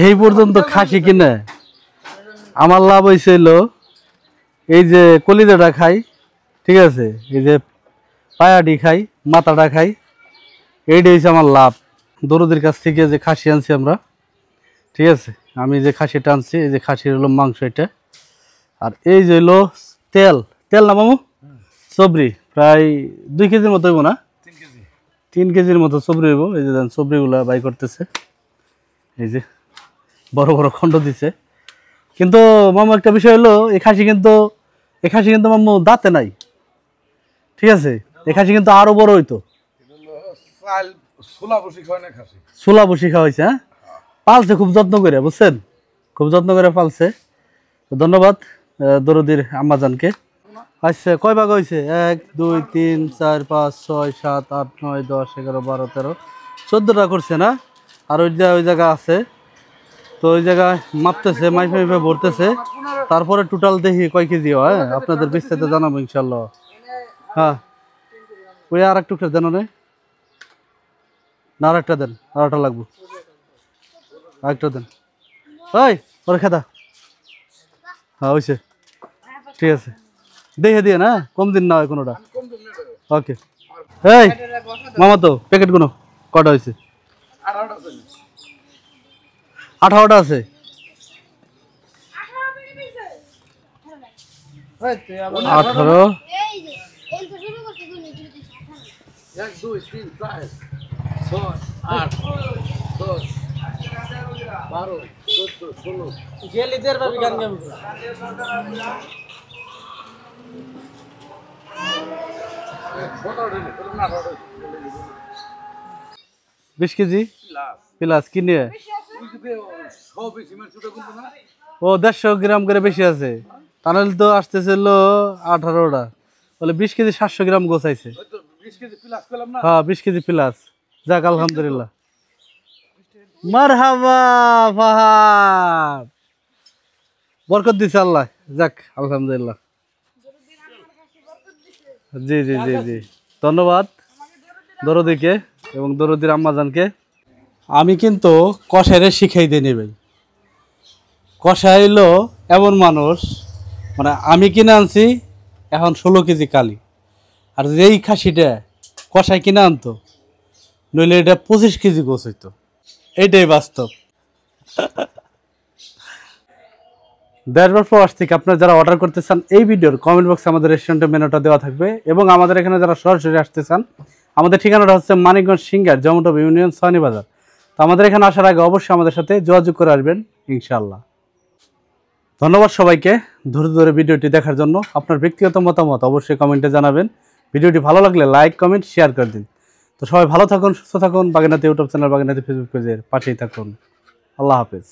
এই পর্যন্ত খাসি কিনে আমার লাভ হয়েছিল এই যে কলিজাটা খাই, ঠিক আছে, এই যে পায়াটি খাই, মাথাটা খাই, এইটা হচ্ছে আমার লাভ। দরুদের কাছ থেকে যে খাসি আনছি আমরা, ঠিক আছে, আমি যে খাসিটা আনছি, এই যে খাসির হলো মাংস এটা, আর এই যে হলো তেল, তেল না মামু, সবরি প্রায় 2 কেজির মতো হইব না, 3 কেজির মতো সবরি হইব। এই যে দেন সবরিগুলা বাই করতেছে, এই যে বড় বড় খন্ড দিছে। কিন্তু মামু একটা বিষয় হলো এই খাসি কিন্তু মামু দাঁতে নাই, ঠিক আছে, এই খাসি কিন্তু আরো বড় হইতো। ছোলা বসি খাওয়াইছে, হ্যাঁ, পালছে খুব যত্ন করে, বুঝছেন, খুব যত্ন করে পালছে। ধন্যবাদ দরদির আম্মাজানকে। আচ্ছা, কয় ভাগ হয়েছে? 1 2 3 4 5 6 7 8 9 10 11 12 13 14টা করছে না? আর ওই জায়গা আছে, তো ওই জায়গায় মাপতেছে, মাইফে ভরতেছে, তারপরে টোটাল দেখি কয় কেজি হয়, আপনাদের বিস্তারিত জানাবো ইনশাল্লাহ। হ্যাঁ, ওই আর এক টুকটা দেন, না আরেকটা দেন, আরেকটা লাগবো, আরেকটা দেন, ওই ওরে খেদা। হ্যাঁ হয়েছে, ঠিক আছে, দেখে দিয়ে না, কম দিন না হয় কোনোটা। ওকে, এই মামা তো প্যাকেট কোনো কটা হয়েছে? 18টা আছে। 18 1 2 3 4 6 8 10 12 14 16 গেলি দের ভাবি গান গাবি 20 কেজি প্লাস কিনে ও 150 গ্রাম করে বেশি আছে, তাহলে তো আসতেছিল 18টা, বলে 20 কেজি 700 গ্রাম গোছাইছে। হ্যাঁ 20 কেজি প্লাস। যাক আলহামদুলিল্লাহ, মারহাবা ফাহাদ, বরকত দিছে আল্লাহ, যাক আলহামদুলিল্লাহ। জি জি জি জি, ধন্যবাদ দরদিকে এবং দরদির আম্মাজানকে। আমি কিন্তু কষাইরে শিখাই দিই ভাই, কষাই হইলো এমন মানুষ, মানে আমি কিনে আনছি এখন 16 কেজি কালি, আর যেই খাসিটা কষাই কিনে আনতো নইলে এটা 25 কেজি গোছ হইতো, এইটাই বাস্তব। দেশবার প্রবাস থেকে আপনারা যারা অর্ডার করতে চান, এই ভিডিওর কমেন্ট বক্সে আমাদের রেস্টুরেন্টের মেনুটা দেওয়া থাকবে, এবং আমাদের এখানে যারা সরাসরি আসতে চান, আমাদের ঠিকানাটা হচ্ছে মানিকগঞ্জ সিঙ্গার জমটপ ইউনিয়ন সনি বাজার। তো আমাদের এখানে আসার আগে অবশ্যই আমাদের সাথে যোগাযোগ করে আসবেন ইনশাআল্লাহ। ধন্যবাদ সবাইকে ধরে ধরে ভিডিওটি দেখার জন্য। আপনার ব্যক্তিগত মতামত অবশ্যই কমেন্টে জানাবেন। ভিডিওটি ভালো লাগলে লাইক কমেন্ট শেয়ার করে দিন। তো সবাই ভালো থাকুন, সুস্থ থাকুন, Bagerhat YouTube channel, Bagerhat Facebook পেজের পাশেই থাকুন। আল্লাহ হাফেজ।